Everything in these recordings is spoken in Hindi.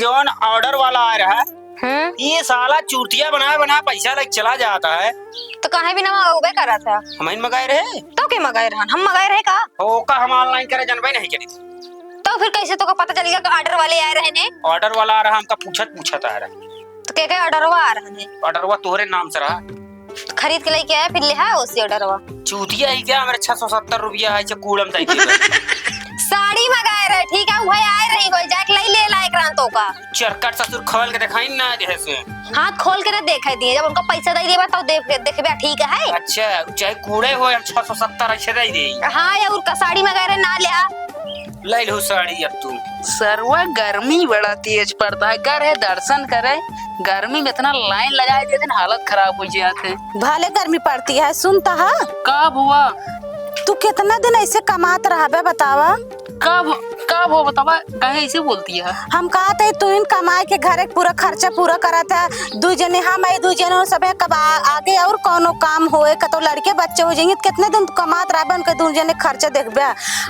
जोन ऑर्डर वाला आ रहा है ये साला चूतिया बना बना पैसा लग चला जाता है। तो कहीं भी ना मंगावे करा था हम मंगाए रहे तो के मंगाए रहन हम मंगाए रहे का ओका हम ऑनलाइन करे जानबे नहीं करी तो फिर कैसे तो का पता चलेगा कि ऑर्डर वाले आए रहे ने। ऑर्डर वाला आ रहा हमका पूछत आ रहा तो के ऑर्डरवा आ रहा है। ऑर्डरवा तोहरे नाम से रहा खरीद के लेके आया फिर ले है उसी ऑर्डरवा चूतिया ही क्या मेरे 670 रुपया है कूड़म तय साड़ी मंगाए रहे ठीक है वही आए रही कोई जाके ले ला एकरान तो का चरकट ससुर खोल के दिखाई ना जैसे हाथ खोल के देखे दिए जब उनको पैसा दे दिए तब देखबे ठीक है। अच्छा चाहे कूड़े हो 670 ऐसे दे दे। हां या उनका साड़ी मंगाए रहे ना ले लो साड़ी अब तुम सरवा गर्मी बड़ा तेज पड़ता है करे दर्शन करे गर्मी में इतना लाइन लगाए देते हालत खराब हो जाते। भाले गर्मी पड़ती है सुनता है कब हुआ तू कितना दिन ऐसे कमात रहा बे बतावा कब हो बतावा कहे ऐसे बोलती है। हम कहा थे तू इन कमाए के घर पूरा खर्चा पूरा करा था दू जने हम आई दू जने सब कब आगे और कोनो काम होए कतो लड़के बच्चे हो जाएंगे कितने दिन कमात रहा उनके दू जने खर्चा देखबे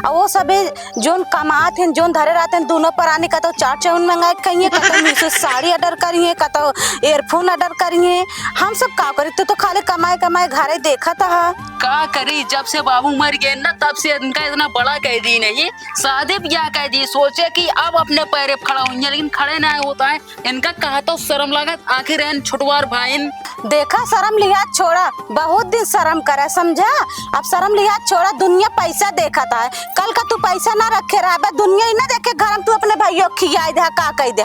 और वो सब जोन कमात हैं जोन धरे रहते हैं दोनों पर आने कतो चाट चाउन मंगाए कहिए कतो मीशो साड़ी ऑर्डर करिए कतो एयरफोन ऑर्डर करिए हम सब का करी तू तो खाली कमाए घरे देखा था का करी जब से बाबू मर गए ना तब से इनका इतना बड़ा कह दी नहीं शादी ब्याह कह दी सोचे कि अब अपने पैर पे खड़ा होंगे लेकिन खड़े ना होता है इनका कहा तो शर्म लागत आखिर इन छुटवार भाई देखा शर्म लिहाज छोड़ा बहुत दिन शर्म करे समझा अब शर्म लिहाज छोड़ा दुनिया पैसा देखा था कल का तू पैसा ना रखे रहा दुनिया ही ना देखे घर में तू अपने भाइयों खियाई दे का कह दे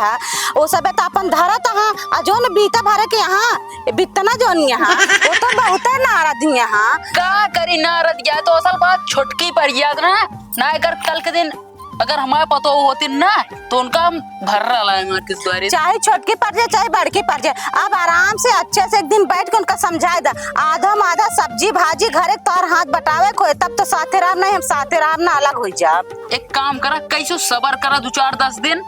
वो सब तो अपन धरा था जो न बीता भरे के यहाँ बीतना जो यहाँ वो तो बहुत है नारद यहाँ का करी नारद गया तो असल बात छुटकी पर याद ना अगर कल के दिन अगर हमारे पतो होती ना तो उनका हम भर रहा किस द्वारे चाहे छोटकी पड़ जाए चाहे बड़की पड़ जाए अब आराम से अच्छे से एक दिन बैठ के उनका समझाए दा आधा सब्जी भाजी घरे तोर हाथ बटावे को तब तो साथे राम नहीं हम साथे राम ना अलग हो जा। एक काम करा कैसे सबर करा 2-4-10 दिन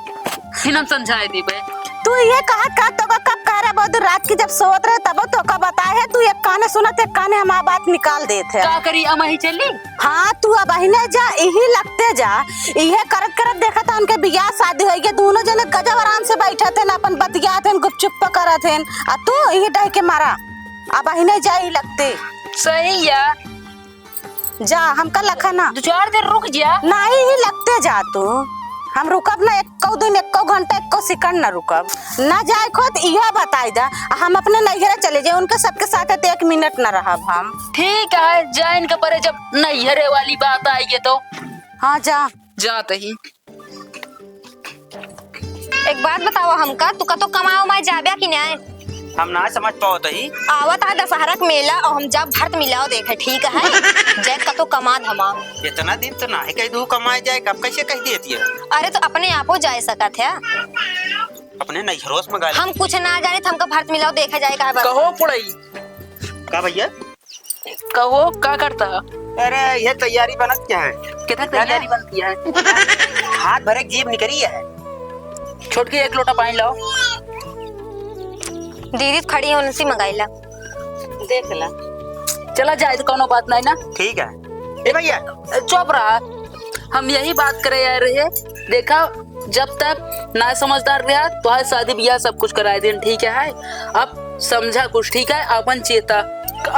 फिर हम समझाए दी भाई तू ये कहा तो कब कह रहा बहुत रात की जब सोत रहे तब तो का बताए है तू एक काने सुनत एक काने हमारा बात निकाल देते का करी अमा ही चली। हाँ तू अब अहिने जा यही लगते जा ये करत देखा था उनके बियाह शादी हो गया दोनों जने गजब आराम से बैठे थे अपन बतिया थे गुपचुप करत थे आ तू यही डह के मारा अब अहिने जा ही लगते सही या जा हमका लखा ना 2-4 दिन रुक जा नहीं ही लगते जा तू हम रुकब ना एको दिन एको घंटा एको सेकंड ना रुकब ना जाए खुद यह बताई दा हम अपने नैहरे चले जाए उनके सबके साथ 1 मिनट ना रहब हम ठीक है जाइन के परे जब नैहरे वाली बात आएगी तो हाँ जाते ही। एक बात बताओ हमका तू का तो कमाओ मैं जाब्या कि नहीं हम ना समझ पाओ ही आवत है दशहरा का मेला और हम जब भरत मिलाओ देखे ठीक है जैक का तो कमाद हमा इतना दिन तो ना कह दू कमाए जाए कब कैसे कह देती है। अरे तो अपने आपो जा सकत है अपने नैहरोस में हम कुछ ना जाने हमका भरत मिलाओ देखा जाएगा कहो पड़ई का भैया कहो का करता अरे ये तैयारी बनत क्या है कितना तैयारी बनती है हाथ भरे जेब निकली है छोटकी 1 लोटा पानी लाओ दीदी खड़ी होने से मंगाईला देख ला चला जाए तो कोनो बात नहीं ना ठीक है। ए भैया चुप रहा हम यही बात करे आ रहे हैं देखा जब तक ना समझदार रहा तो है शादी ब्याह सब कुछ कराए दिन ठीक है अब समझा कुछ ठीक है अपन चेता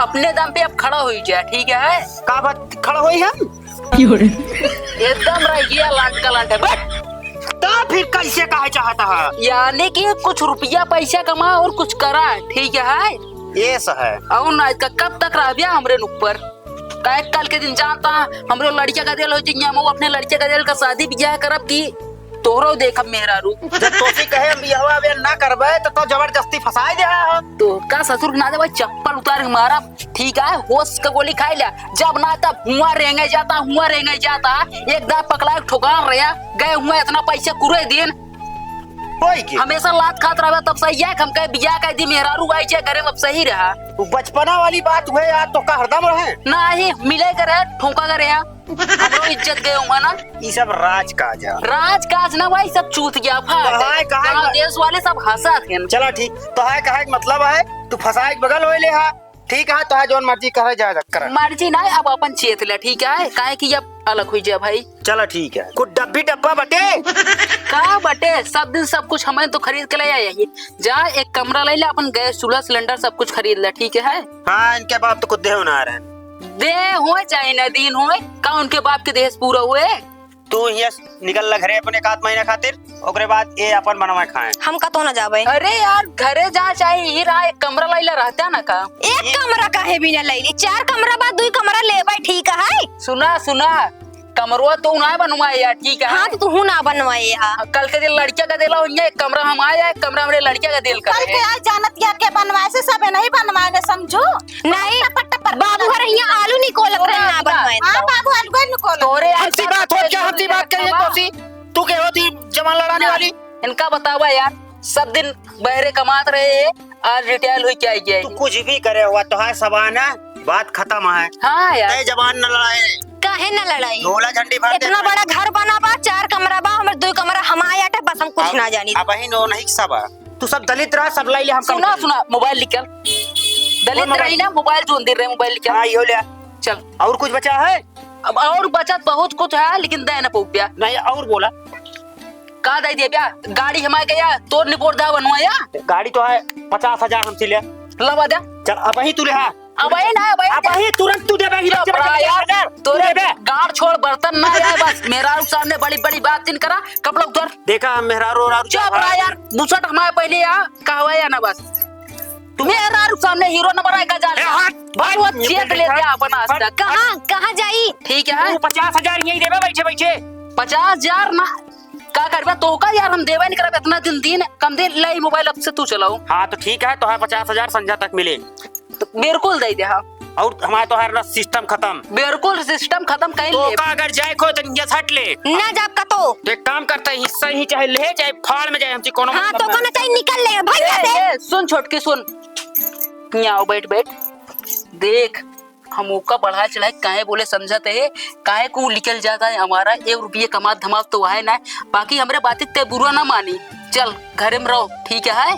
अपने दम पे अब खड़ा हो जाए ठीक है का बात खड़ा होई हम एकदम रह गया लाट का लाट है तो फिर कैसे कहा चाहता है यानी कि कुछ रुपया पैसा कमा और कुछ करा ठीक है ये सह है और ना इसका कब तक रह गया हमरे ऊपर कल के दिन जानता हमरे लड़किया का दिल हो जाएंगे हम अपने लड़के का दिल का शादी ब्याह करब की तोहरो देखब मेरा रू जब तोसी कहे बियाह वे ना करबे तो जबरदस्ती फसाई दे है तो का ससुर ना देबे चप्पल उतार के मारा ठीक है होश का गोली खाई लिया जब ना तब हुआ रेंगे जाता एक दांत पकड़ा ठोकार रहा गए हुआ इतना पैसा कुरे दिन हमेशा लात खात रहा तब सही है हम कहे बियाह कह दी मेरा रू आई करे अब सही रहा बचपना वाली बात हुए यार तो का हरदम रहे ना ही मिले करे ठोका करे हमरो इज्जत गए हुआ ना ये सब राजकाज ना भाई सब चूत गया देश वाले सब हंसा थे चला ठीक तो है कहा मतलब है तू फसाए बगल हो ले हा ठीक है तो जो मर्जी करे जा कर। मर्जी ना अब अपन चेत ले ठीक है काहे कि अब अलग हुई जा भाई। चलो ठीक है कुछ डब्बी डब्बा बटे का बटे सब दिन सब कुछ हमें तो खरीद के ले आइए। जा एक कमरा ले ले अपन गैस चूल्हा सिलेंडर सब कुछ खरीद ले ठीक है। हाँ इनके बाप तो कुछ दे होना रहे दे हुए चाहे न दिन हुए का उनके बाप के देश पूरा हुए। तू ये निकल लग रहे अपने 1 महीना खातिर ओकरे बाद ये अपन बनवा खाए। हम का तो न जाबे। अरे यार घरे जा चाहे ही रहा एक कमरा लाइला रहता ना का। एक कमरा काहे बिना लैली 4 कमरा बाद 2 कमरा लेबे ठीक है। सुना सुना कमरवा तो ना बनवाए यार ठीक है। हाँ तो तू ना बनवाए यार। कल के दिन लड़किया का दिला हुई एक कमरा हम आया एक कमरा हमारे लड़किया का दिल कर कल के आज जानत या के बनवाए से सब नहीं बनवाएंगे समझो। नहीं बाबू घर यहाँ आलू निकोल रहे ना बनवाए। हां बाबू अलगो निकोल। तोरे हमसी बात हो क्या हमसी बात करिए कोसी तू के होती जवान लड़ाने वाली। इनका बतावा यार सब दिन बहरे कमात रहे आज रिटायर हुई क्या गया। तू कुछ भी करे हुआ तो है सबाना बात खत्म है। हाँ यार तय जवान न लड़ाए काहे न लड़ाई। ढोला झंडी भर दे। इतना बड़ा घर बना बा 4 कमरा बा हमर 2 कमरा हम आया टे बस हम कुछ ना जानी। अब ही नो नहीं सब तू सब दलित रहा सब लाई ले हम सुना सुना मोबाइल निकल दलित रही ना मोबाइल जो दे रहे मोबाइल निकल। हाँ यो ले चल और कुछ बचा है। अब और बचत बहुत कुछ है लेकिन दे ना पौप्या नहीं और बोला का दे दिया ब्या गाड़ी हमारे गया तोड़ निपोड़ दा बनवाया। गाड़ी तो है 50,000 हमसे ले लवा दे चल अब ही तू ले हाँ अब ना अब ही तुरंत तू दे बे यार तोरे गाड़ छोड़ बर्तन ना यार बस मेरा सामने बड़ी बड़ी बात नहीं करा कपड़ा उतर देखा मेहरारू और चुप रहा यार बुसट हमारे पहले या कहवा या ना बस तुम्हें यार सामने हीरो नंबर आएगा जा भाई वो चेत ले दिया अपन आज तक कहां जाई। ठीक है 50,000 यही देबे बैठे बैठे 50,000 ना का करबे तो का यार हम देवे नहीं करबे इतना दिन कम दे ले मोबाइल अब से तू चलाओ। हाँ तो ठीक है तो है 50,000 संध्या तक मिले तो बिल्कुल दे दे। हाँ और हमारा तो हर सिस्टम खत्म बिल्कुल सिस्टम खत्म कहीं तो ले का अगर जाए को तो ये हट ले ना जाब का तो एक काम करते हैं हिस्सा ही चाहे ले चाहे फाड़ में जाए हमसे कोनो। हाँ तो कहना चाहिए निकल ले भाई से। सुन छोटकी सुन यहाँ बैठ बैठ देख हम का बढ़ा चढ़ाए काहे बोले समझते है काहे को निकल जाता है हमारा 1 रुपये कमा धमाक तो है ना बाकी हमरे बातें ते बुरा ना मानी चल घरे में रहो ठीक है।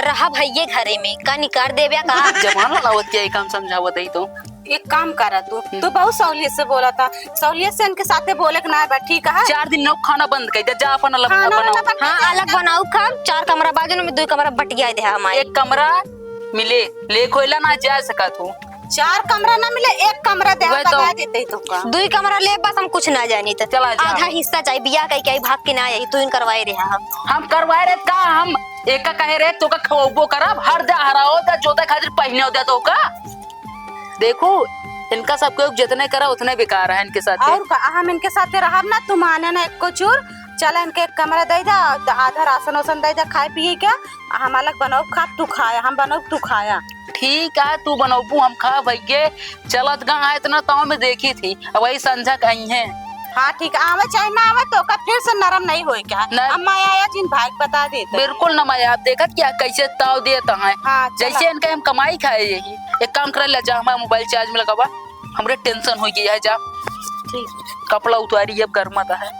रहा भैये घरे में का निकार देबे का जवान लावत क्या काम समझावत है तो एक काम करा तू बहुत सहूलियत से बोला था सहूलियत से इनके साथे बोले के ना ठीक है। 4 दिन नौ खाना बंद कर दे जा अपन अलग खाना बनाओ। वाला हाँ अलग बनाऊ खा 4 कमरा बाजू में 2 कमरा बट गया दे हमारे। एक कमरा मिले ले खोला ना जा सका तू 4 कमरा ना मिले 1 कमरा दे वही तो। बना देते ही तो का 2 कमरा ले बस हम कुछ ना जानी तो चला जा। आधा हिस्सा चाहिए बिया कहीं कहीं भाग के ना आई तू इन करवाए रहे हम करवाए रे का हम एक का कहे रे तो का खवबो करब हर दे हराओ ता जोता खातिर पहिने हो दे तो का देखो इनका सब कोई जितने करा उतने बेकार है इनके साथ। और हम इनके साथे रहब ना तुम आने ना एको चूर चला इनके एक कमरा दे दा आधा राशन वासन दे दा खाए पिए क्या हम अलग बनाओ खा तू खाया हम बनाओ तू खाया। ठीक है तू बनाबू हम खा भैये चलत गा इतना तो में देखी थी अब वही संझा कहीं है। हाँ ठीक है आवे चाहे ना आवे तो का फिर से नरम नहीं होए क्या अम्मा आया जिन भाग बता देते बिल्कुल ना मैं आप देखत क्या कैसे ताव देता है। हाँ, जैसे इनका हम कमाई खाए यही एक काम कर ले जा हमारा मोबाइल चार्ज में लगावा हमरे टेंशन हो गया है जा ठीक कपड़ा उतारी अब गर्म आता है।